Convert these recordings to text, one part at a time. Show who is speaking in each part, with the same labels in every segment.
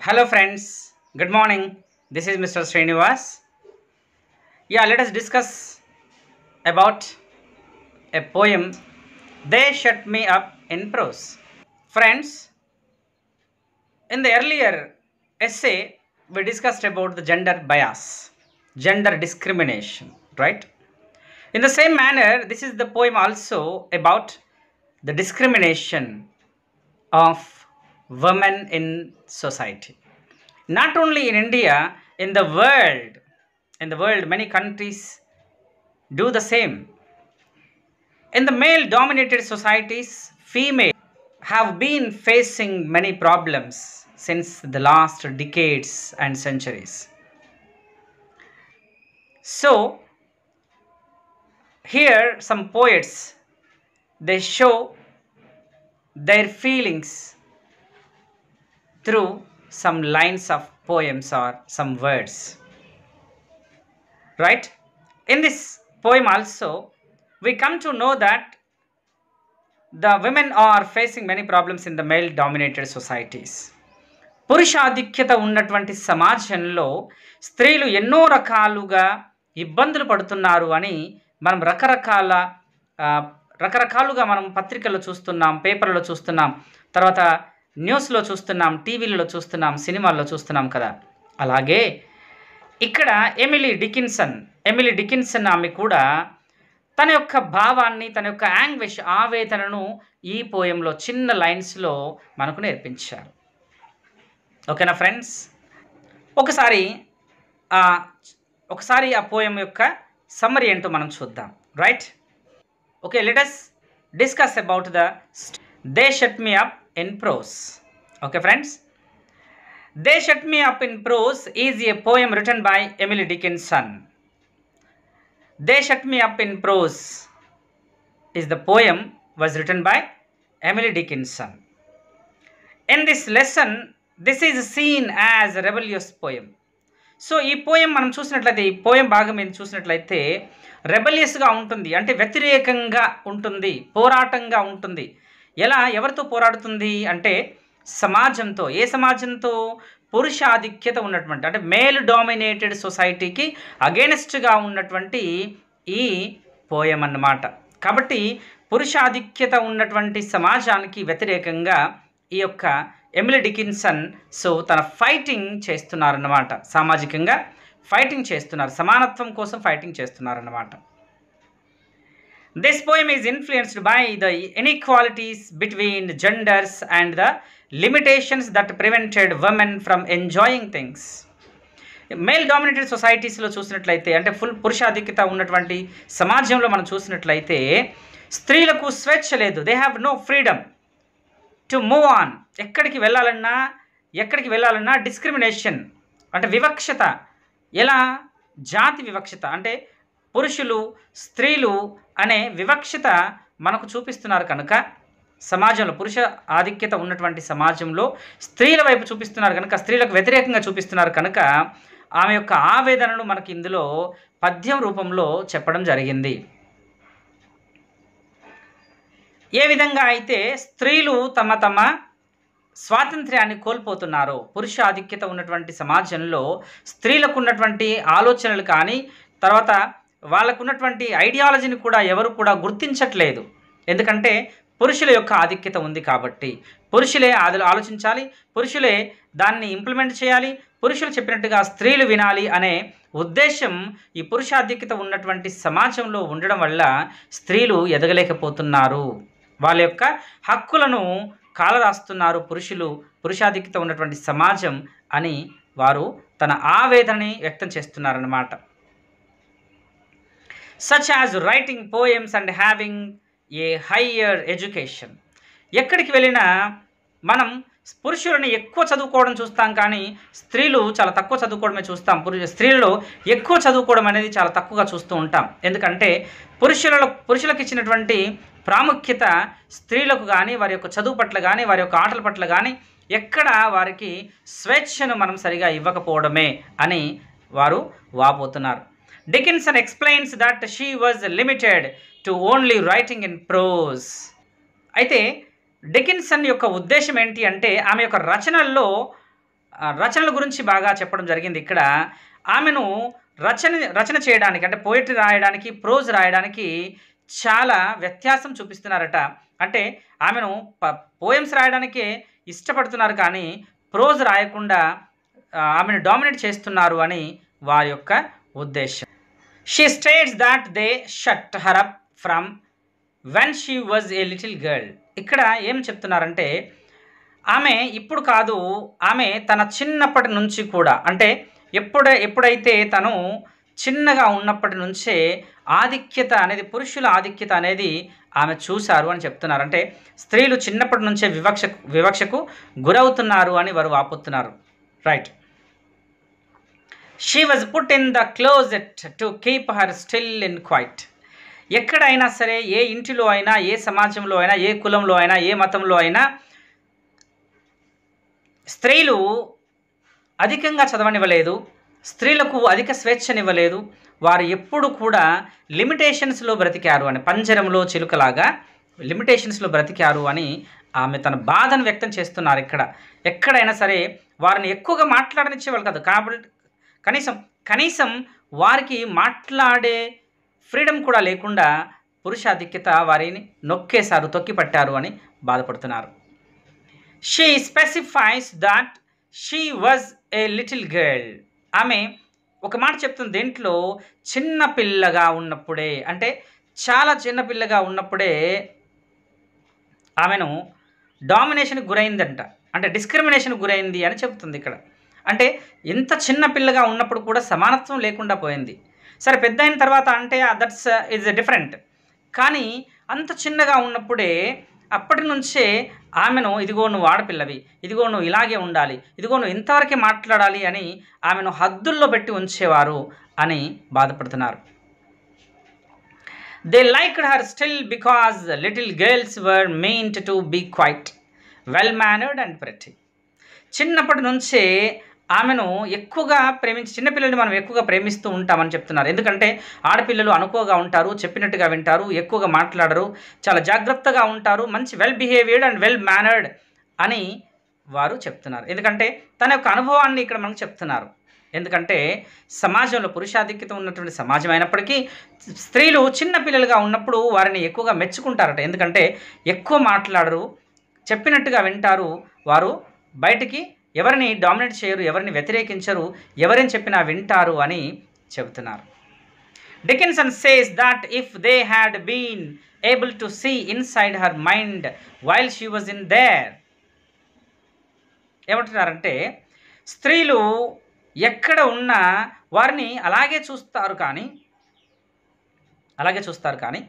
Speaker 1: Hello friends, good morning. This is Mr. Srinivas. Let us discuss about a poem, They Shut Me Up in Prose. Friends, in the earlier essay, we discussed about the gender bias, gender discrimination, right? In the same manner, this is the poem also about the discrimination of women in society. Not only in India, in the world, many countries do the same. In the male dominated societies, females have been facing many problems since the last decades and centuries. So, here some poets they show their feelings through some lines of poems or some words. Right? In this poem also, we come to know that the women are facing many problems in the male dominated societies. పురుషాధిక్యత ఉన్నటువంటి సమాజంలో స్త్రీలు ఎన్నో రకాలుగా ఇబ్బందులు పడుతున్నారు అని మనం రకరకాలుగా మనం పత్రికల్లో చూస్తున్నాం, పేపర్లో చూస్తున్నాం, తర్వాత న్యూస్లో చూస్తున్నాం, టీవీలలో చూస్తున్నాం, సినిమాల్లో చూస్తున్నాం కదా. అలాగే ఇక్కడ ఎమిలీ డికిన్సన్ ఆమె కూడా తన యొక్క భావాన్ని, తన యొక్క యాంగ్విష్, ఆవేదనను ఈ పోయంలో చిన్న లైన్స్లో మనకు నేర్పించారు. ఓకేనా ఫ్రెండ్స్? ఒకసారి ఆ పోయం యొక్క సమ్మరీ ఏంటో మనం చూద్దాం. Right? Okay, let us discuss about the they shut me up in prose. Okay friends, They Shut Me Up in Prose is a poem written by Emily Dickinson. They Shut Me Up in Prose is the poem was written by Emily Dickinson. In this lesson, this is seen as a rebellious poem. So ఈ poem మనం చూసినట్లయితే, ఈ poem భాగం మీద చూసినట్లయితే రెబలియస్గా ఉంటుంది, అంటే వ్యతిరేకంగా ఉంటుంది, పోరాటంగా ఉంటుంది. ఎవరితో పోరాడుతుంది అంటే సమాజంతో. ఏ సమాజంతో? పురుషాధిక్యత ఉన్నటువంటి, అంటే మేల్ డామినేటెడ్ సొసైటీకి అగేనెస్ట్గా ఉన్నటువంటి ఈ పోయం అన్నమాట. కాబట్టి పురుషాధిక్యత ఉన్నటువంటి సమాజానికి వ్యతిరేకంగా ఈ యొక్క ఎమిలీ డికిన్సన్ తన ఫైటింగ్ చేస్తున్నారన్నమాట. సామాజికంగా ఫైటింగ్ చేస్తున్నారు, సమానత్వం కోసం fighting చేస్తున్నారన్నమాట. This poem is influenced by the inequalities between genders and the limitations that prevented women from enjoying things. Male dominated సొసైటీస్లో చూసినట్లయితే, అంటే ఫుల్ పురుషాధిక్యత ఉన్నటువంటి సమాజంలో మనం చూసినట్లయితే స్త్రీలకు స్వేచ్ఛ లేదు. They have no freedom to move on. ఎక్కడికి వెళ్ళాలన్నా డిస్క్రిమినేషన్, అంటే వివక్షత. జాతి వివక్షత, అంటే పురుషులు స్త్రీలు అనే వివక్షత మనకు చూపిస్తున్నారు కనుక సమాజంలో, పురుష ఆధిక్యత ఉన్నటువంటి సమాజంలో స్త్రీల వైపు చూపిస్తున్నారు కనుక, స్త్రీలకు వ్యతిరేకంగా చూపిస్తున్నారు కనుక ఆమె యొక్క ఆవేదనను మనకి ఇందులో పద్యం రూపంలో చెప్పడం జరిగింది. ఏ విధంగా అయితే స్త్రీలు తమ స్వాతంత్ర్యాన్ని కోల్పోతున్నారో, పురుష ఆధిక్యత ఉన్నటువంటి సమాజంలో స్త్రీలకు ఉన్నటువంటి ఆలోచనలు కానీ, తర్వాత వాళ్ళకున్నటువంటి ఐడియాలజీని కూడా ఎవరు కూడా గుర్తించట్లేదు. ఎందుకంటే పురుషుల యొక్క ఆధిక్యత ఉంది కాబట్టి పురుషులే ఆలోచించాలి, పురుషులే దాన్ని ఇంప్లిమెంట్ చేయాలి, పురుషులు చెప్పినట్టుగా స్త్రీలు వినాలి అనే ఉద్దేశం ఈ పురుషాధిక్యత ఉన్నటువంటి సమాజంలో ఉండడం వల్ల స్త్రీలు ఎదగలేకపోతున్నారు. వాళ్ళ యొక్క హక్కులను కాలరాస్తున్నారు పురుషాధిక్యత ఉన్నటువంటి సమాజం అని వారు తన ఆవేదనని వ్యక్తం చేస్తున్నారన్నమాట. Such as writing poems and having a higher education. ఎక్కడికి వెళ్ళినా మనం పురుషులను ఎక్కువ చదువుకోవడం చూస్తాం, కానీ స్త్రీలు చాలా తక్కువ చదువుకోవడమే చూస్తాం. స్త్రీలలో ఎక్కువ చదువుకోవడం అనేది చాలా తక్కువగా చూస్తూ ఉంటాం. ఎందుకంటే పురుషులకు ఇచ్చినటువంటి ప్రాముఖ్యత స్త్రీలకు కానీ, వారి యొక్క చదువు పట్ల కానీ, వారి యొక్క ఆటల పట్ల కానీ ఎక్కడ వారికి స్వేచ్ఛను మనం సరిగా ఇవ్వకపోవడమే అని వారు వాపోతున్నారు. Dickinson explains that she was limited to only writing in prose. అయితే డికిన్సన్ యొక్క ఉద్దేశం ఏంటి అంటే ఆమె యొక్క రచనల్లో రచనల గురించి బాగా చెప్పడం జరిగింది. ఇక్కడ ఆమెను రచన చేయడానికి అంటే పోయిటరీ రాయడానికి, ప్రోజ్ రాయడానికి చాలా వ్యత్యాసం చూపిస్తున్నారట. అంటే ఆమెను పోయమ్స్ రాయడానికే ఇష్టపడుతున్నారు, కానీ ప్రోజ్ రాయకుండా ఆమెను డామినేట్ చేస్తున్నారు అని వారి యొక్క ఉద్దేశం. She states that they shut her up from when she was a little girl. ఇక్కడ ఏం చెప్తున్నారంటే ఆమె ఇప్పుడు కాదు, ఆమె తన చిన్నప్పటి నుంచి కూడా, అంటే ఎప్పుడైతే తను చిన్నగా ఉన్నప్పటి నుంచే ఆధిక్యత అనేది, పురుషుల ఆధిక్యత అనేది ఆమె చూశారు అని చెప్తున్నారు. అంటే స్త్రీలు చిన్నప్పటి నుంచే వివక్షకు గురవుతున్నారు అని వారు వాపోతున్నారు. Right. She was put in the closet to keep her still in quiet. ఎక్కడైనా సరే, ఏ ఇంటిలో అయినా, ఏ సమాజంలో అయినా, ఏ కులంలో అయినా, ఏ మతంలో అయినా స్త్రీలు అధికంగా చదవనివ్వలేదు, స్త్రీలకు అధిక స్వేచ్ఛనివ్వలేదు. వారు ఎప్పుడు కూడా లిమిటేషన్స్లో బ్రతికారు అని, పంజరంలో చిలుకలాగా లిమిటేషన్స్లో బ్రతికారు అని ఆమె తన బాధను వ్యక్తం చేస్తున్నారు. ఎక్కడైనా సరే వారిని ఎక్కువగా మాట్లాడనిచ్చేవాళ్ళు కాదు, కాబట్టి కనీసం వారికి మాట్లాడే ఫ్రీడమ్ కూడా లేకుండా పురుషాధిక్యత వారిని నొక్కేశారు, తొక్కిపట్టారు అని బాధపడుతున్నారు. She specifies that she was a little girl. ఆమె ఒక మాట చెప్తుంది దేంట్లో, చిన్నపిల్లగా ఉన్నప్పుడే, అంటే చాలా చిన్నపిల్లగా ఉన్నప్పుడే ఆమెను డామినేషన్కి గురైందంట, అంటే డిస్క్రిమినేషన్కి గురైంది అని చెప్తుంది ఇక్కడ. అంటే ఎంత చిన్నపిల్లగా ఉన్నప్పుడు కూడా సమానత్వం లేకుండా పోయింది. సరే పెద్ద అయిన తర్వాత అంటే దట్స్ ఈజ్ డిఫరెంట్, కానీ అంత చిన్నగా ఉన్నప్పుడే అప్పటి నుంచే ఆమెను ఇదిగో నువ్వు ఆడపిల్లవి, ఇదిగో నువ్వు ఇలాగే ఉండాలి, ఇదిగో నువ్వు ఇంతవరకే మాట్లాడాలి అని ఆమెను హద్దుల్లో పెట్టి ఉంచేవారు అని బాధపడుతున్నారు. They liked her still because little girls were meant to be quite well mannered and pretty. చిన్నప్పటి నుంచే ఆమెను ఎక్కువగా చిన్నపిల్లల్ని మనం ఎక్కువగా ప్రేమిస్తూ ఉంటామని చెప్తున్నారు. ఎందుకంటే ఆడపిల్లలు అనుకోగా ఉంటారు, చెప్పినట్టుగా వింటారు, ఎక్కువగా మాట్లాడరు, చాలా జాగ్రత్తగా ఉంటారు, మంచి వెల్ బిహేవియర్డ్ అండ్ వెల్ మేనర్డ్ అని వారు చెప్తున్నారు. ఎందుకంటే తన యొక్క అనుభవాన్ని ఇక్కడ మనకు చెప్తున్నారు. ఎందుకంటే సమాజంలో పురుషాధిక్యత ఉన్నటువంటి సమాజం అయినప్పటికీ స్త్రీలు చిన్నపిల్లలుగా ఉన్నప్పుడు వారిని ఎక్కువగా మెచ్చుకుంటారట. ఎందుకంటే ఎక్కువ మాట్లాడరు, చెప్పినట్టుగా వింటారు, వారు బయటికి ఎవరిని డామినేట్ చేయరు, ఎవరిని వ్యతిరేకించరు, ఎవరిని చెప్పినా వింటారు అని చెబుతున్నారు. Dickinson says that if they had been able to see inside her mind while she was in there. ఏమంటున్నారంటే స్త్రీలు ఎక్కడ ఉన్నా వారిని అలాగే చూస్తారు కానీ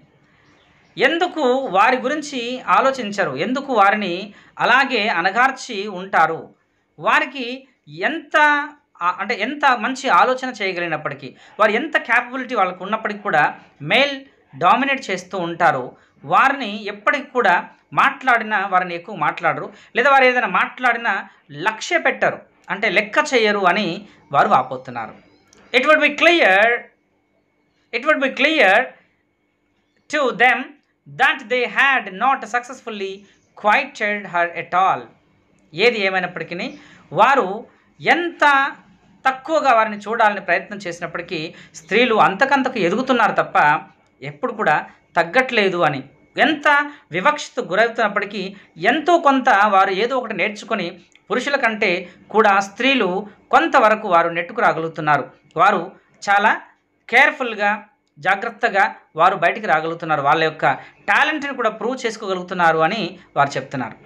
Speaker 1: ఎందుకు వారి గురించి ఆలోచించరు, ఎందుకు వారిని అలాగే అణగార్చి ఉంటారు. వారికి ఎంత మంచి ఆలోచన చేయగలిగినప్పటికీ, వారు ఎంత క్యాపబిలిటీ వాళ్ళకు ఉన్నప్పటికీ కూడా మేల్ డామినేట్ చేస్తూ ఉంటారు. వారిని ఎప్పటికి కూడా మాట్లాడినా వారిని ఎక్కువ మాట్లాడరు, లేదా వారు ఏదైనా మాట్లాడినా లక్ష్య పెట్టరు, అంటే లెక్క చేయరు అని వారు వాపోతున్నారు. It would be clear to them that they had not successfully quieted her at all. ఏది ఏమైనప్పటికీ వారు ఎంత తక్కువగా వారిని చూడాలని ప్రయత్నం చేసినప్పటికీ స్త్రీలు అంతకంతకు ఎదుగుతున్నారు తప్ప ఎప్పుడు కూడా తగ్గట్లేదు అని, ఎంత వివక్షకు గురవుతున్నప్పటికీ ఎంతో కొంత వారు ఏదో ఒకటి నేర్చుకొని పురుషుల కంటే కూడా స్త్రీలు కొంతవరకు వారు నెట్టుకు రాగలుగుతున్నారు. వారు చాలా కేర్ఫుల్గా, జాగ్రత్తగా వారు బయటికి రాగలుగుతున్నారు, వాళ్ళ యొక్క టాలెంట్ని కూడా ప్రూవ్ చేసుకోగలుగుతున్నారు అని వారు చెప్తున్నారు.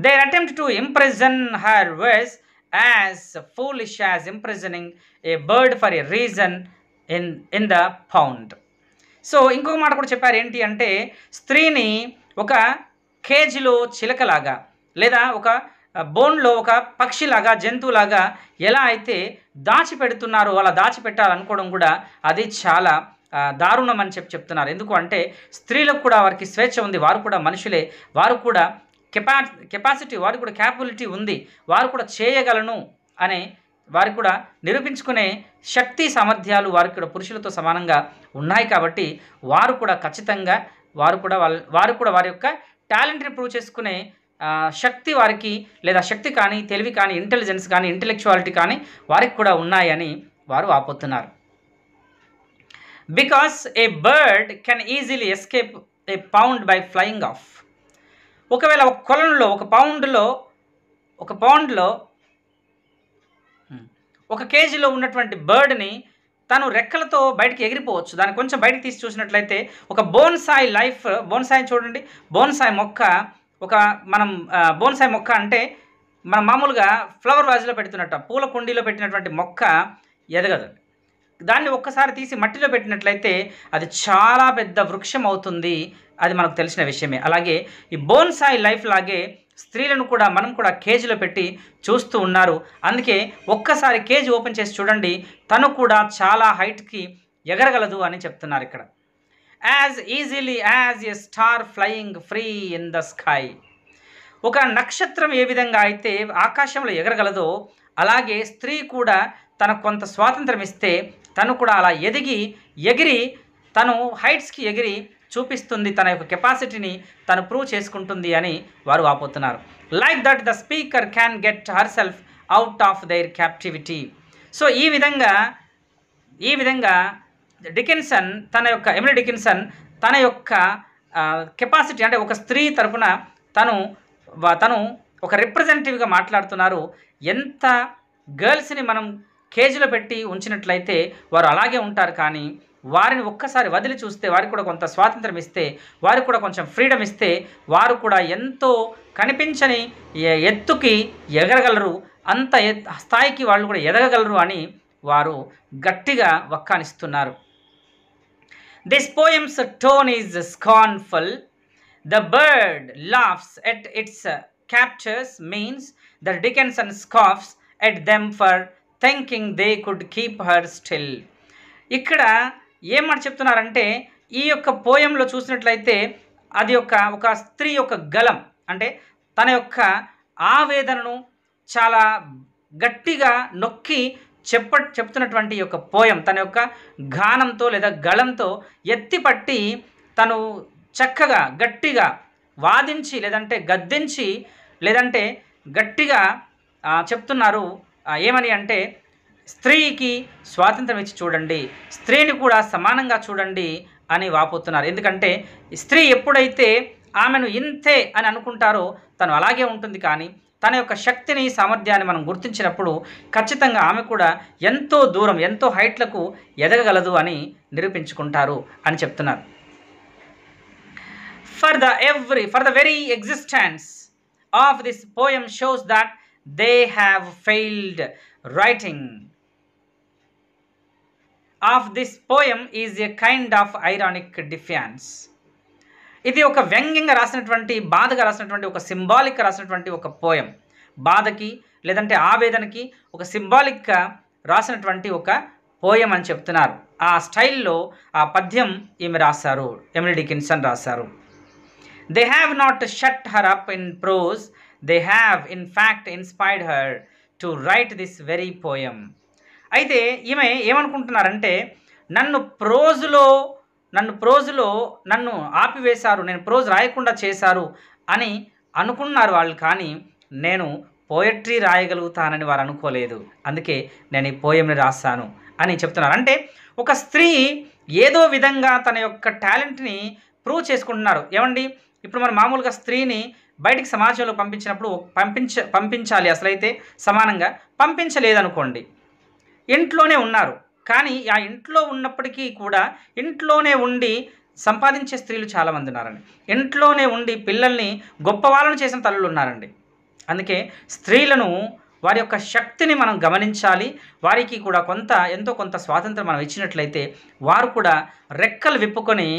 Speaker 1: Their attempt to imprison her was as foolish as imprisoning a bird for a reason in the pound. So ఇంకొక మాట కూడా చెప్పారు, ఏంటి అంటే స్త్రీని ఒక కేజీలో చిలకలాగా, లేదా ఒక బోన్లో ఒక పక్షిలాగా, జంతువులాగా ఎలా అయితే దాచిపెడుతున్నారో అలా దాచిపెట్టాలనుకోవడం కూడా అది చాలా దారుణం అని చెప్తున్నారు. ఎందుకు అంటే స్త్రీలకు కూడా వారికి స్వేచ్ఛ ఉంది, వారు కూడా మనుషులే, వారు కూడా కెపాసిటీ, వారికి కూడా క్యాపబిలిటీ ఉంది, వారు కూడా చేయగలను అనే వారికి కూడా నిరూపించుకునే శక్తి సామర్థ్యాలు వారికి కూడా పురుషులతో సమానంగా ఉన్నాయి. కాబట్టి వారు కూడా ఖచ్చితంగా వారు కూడా వారి యొక్క టాలెంట్ని ప్రూవ్ చేసుకునే శక్తి వారికి, లేదా శక్తి కానీ, తెలివి కానీ, ఇంటెలిజెన్స్ కానీ, ఇంటెలెక్చువాలిటీ కానీ వారికి కూడా ఉన్నాయని వారు వాపోతున్నారు. Because A bird can easily escape A pound by flying of. ఒకవేళ ఒక కొలనులో, ఒక పౌండ్లో ఒక కేజీలో ఉన్నటువంటి బర్డ్ని తను రెక్కలతో బయటికి ఎగిరిపోవచ్చు. దాన్ని కొంచెం బయటికి తీసి చూసినట్లయితే ఒక బోన్సాయి చూడండి. బోన్సాయి మొక్క, మనం బోన్సాయి మొక్క అంటే మనం మామూలుగా ఫ్లవర్ వాజ్లో పెడుతున్నట్టు, పూల కుండీలో పెట్టినటువంటి మొక్క ఎదగదు. దాన్ని ఒక్కసారి తీసి మట్టిలో పెట్టినట్లయితే అది చాలా పెద్ద వృక్షం అవుతుంది. అది మనకు తెలిసిన విషయమే. అలాగే ఈ బోన్సాయి లైఫ్ లాగే స్త్రీలను కూడా మనం కూడా కేజీలో పెట్టి చూస్తూ ఉన్నారు. అందుకే ఒక్కసారి కేజీ ఓపెన్ చేసి చూడండి, తను కూడా చాలా హైట్కి ఎగరగలదు అని చెప్తున్నారు ఇక్కడ. As easily as a star flying free in the sky. ఒక నక్షత్రం ఏ విధంగా అయితే ఆకాశంలో ఎగరగలదో, అలాగే స్త్రీ కూడా తనకు కొంత స్వాతంత్రం ఇస్తే తను కూడా అలా ఎగిరి తను హైట్స్కి ఎగిరి చూపిస్తుంది, తన యొక్క కెపాసిటీని తను ప్రూవ్ చేసుకుంటుంది అని వారు వాపోతున్నారు. Like that the speaker can get her self out of their captivity. So ఈ విధంగా డికిన్సన్ ఎమిలీ డికిన్సన్ తన యొక్క కెపాసిటీ, అంటే ఒక స్త్రీ తరపున తను ఒక రిప్రజెంటేటివ్గా మాట్లాడుతున్నారు. ఎంత గర్ల్స్ని మనం కేజీలో పెట్టి ఉంచినట్లయితే వారు అలాగే ఉంటారు, కానీ వారిని ఒక్కసారి వదిలి చూస్తే, వారికి కూడా కొంత స్వాతంత్రం ఇస్తే, వారికి కూడా కొంచెం ఫ్రీడమ్ ఇస్తే వారు కూడా ఎంతో కనిపించని ఎత్తుకి ఎగరగలరు, అంత స్థాయికి వాళ్ళు కూడా ఎదగగలరు అని వారు గట్టిగా వక్కానిస్తున్నారు. This poem's tone is scornful. The bird laughs at its captures means the Dickinson scoffs at them for thinking they could keep her still. ఇక్కడ ఏమని చెప్తున్నారంటే, ఈ యొక్క పోయంలో చూసినట్లయితే అది ఒక స్త్రీ యొక్క గలం, అంటే తన యొక్క ఆవేదనను చాలా గట్టిగా నొక్కి చెప్తున్నటువంటి యొక్క పోయం, తన యొక్క గానంతో లేదా గళంతో ఎత్తిపట్టి తను చక్కగా గట్టిగా వాదించి, లేదంటే గద్దించి, లేదంటే గట్టిగా చెప్తున్నారు. ఏమని అంటే, స్త్రీకి స్వాతంత్రం ఇచ్చి చూడండి, స్త్రీని కూడా సమానంగా చూడండి అని వాపోతున్నారు. ఎందుకంటే స్త్రీ ఎప్పుడైతే ఆమెను ఇంతే అని అనుకుంటారో తను అలాగే ఉంటుంది, కానీ తన యొక్క శక్తిని, సామర్థ్యాన్ని మనం గుర్తించినప్పుడు ఖచ్చితంగా ఆమె కూడా ఎంతో దూరం, ఎంతో హైట్లకు ఎదగగలదు అని నిరూపించుకుంటారు అని చెప్తున్నారు. For the very existence of this poem shows that they have failed writing of this poem is a kind of ironic defence. ఇది ఒక వ్యంగ్యంగా రాసినటువంటి, బాధగా రాసినటువంటి, ఒక సింబాలిక్గా రాసినటువంటి ఒక పోయం. బాధకి లేదంటే ఆవేదనకి ఒక సింబాలిక్గా రాసినటువంటి ఒక పోయం అని చెప్తున్నారు. ఆ స్టైల్లో ఆ పద్యం ఈమె రాశారు, ఎమిలీ డికిన్సన్ రాశారు. They have not shut her up in prose, they have in fact inspired her to right this very poem. అయితే ఈమె ఏమనుకుంటున్నారంటే, నన్ను ప్రోజులో ఆపివేశారు, నేను ప్రోజ్ రాయకుండా చేశారు అని అనుకున్నారు వాళ్ళు, కానీ నేను పోయట్రీ రాయగలుగుతానని వారు అనుకోలేదు, అందుకే నేను ఈ పోయంని రాశాను అని చెప్తున్నారు. అంటే ఒక స్త్రీ ఏదో విధంగా తన యొక్క టాలెంట్ని ప్రూవ్ చేసుకుంటున్నారు. ఏమండి, ఇప్పుడు మనం మామూలుగా స్త్రీని బయటికి సమాజంలో పంపించినప్పుడు పంపించాలి, అసలైతే సమానంగా పంపించలేదనుకోండి, ఇంట్లోనే ఉన్నారు, కానీ ఆ ఇంట్లో ఉన్నప్పటికీ కూడా ఇంట్లోనే ఉండి సంపాదించే స్త్రీలు చాలామంది ఉన్నారండి. ఇంట్లోనే ఉండి పిల్లల్ని గొప్పవాళ్ళను చేసిన తల్లులు ఉన్నారండి. అందుకే స్త్రీలను, వారి యొక్క శక్తిని మనం గమనించాలి. వారికి కూడా ఎంతో కొంత స్వాతంత్రం మనం ఇచ్చినట్లయితే వారు కూడా రెక్కలు విప్పుకొని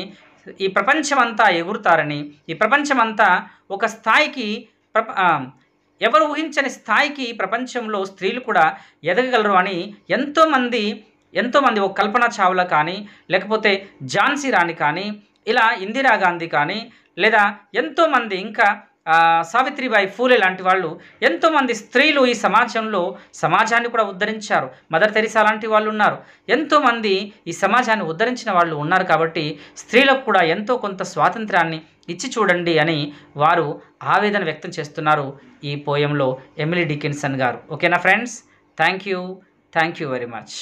Speaker 1: ఈ ప్రపంచమంతా ఎగురుతారని, ఈ ప్రపంచమంతా ఒక స్థాయికి, ఎవరు ఊహించని స్థాయికి ప్రపంచంలో స్త్రీలు కూడా ఎదగగలరు అని ఎంతోమంది ఒక కల్పనా చావ్లా కానీ, లేకపోతే ఝాన్సీ రాణి కానీ, ఇలా ఇందిరాగాంధీ కానీ, లేదా ఎంతోమంది ఇంకా సావిత్రిబాయి ఫూలే లాంటి వాళ్ళు, ఎంతోమంది స్త్రీలు ఈ సమాజాన్ని కూడా ఉద్ధరించారు. మదర్ తెరిసా లాంటి వాళ్ళు ఉన్నారు. ఎంతోమంది ఈ సమాజాన్ని ఉద్ధరించిన వాళ్ళు ఉన్నారు. కాబట్టి స్త్రీలకు కూడా ఎంతో కొంత స్వాతంత్రాన్ని ఇచ్చి చూడండి అని వారు ఆవేదన వ్యక్తం చేస్తున్నారు ఈ పోయంలో ఎమిలీ డికిన్సన్ గారు. ఓకేనా friends, thank you very much.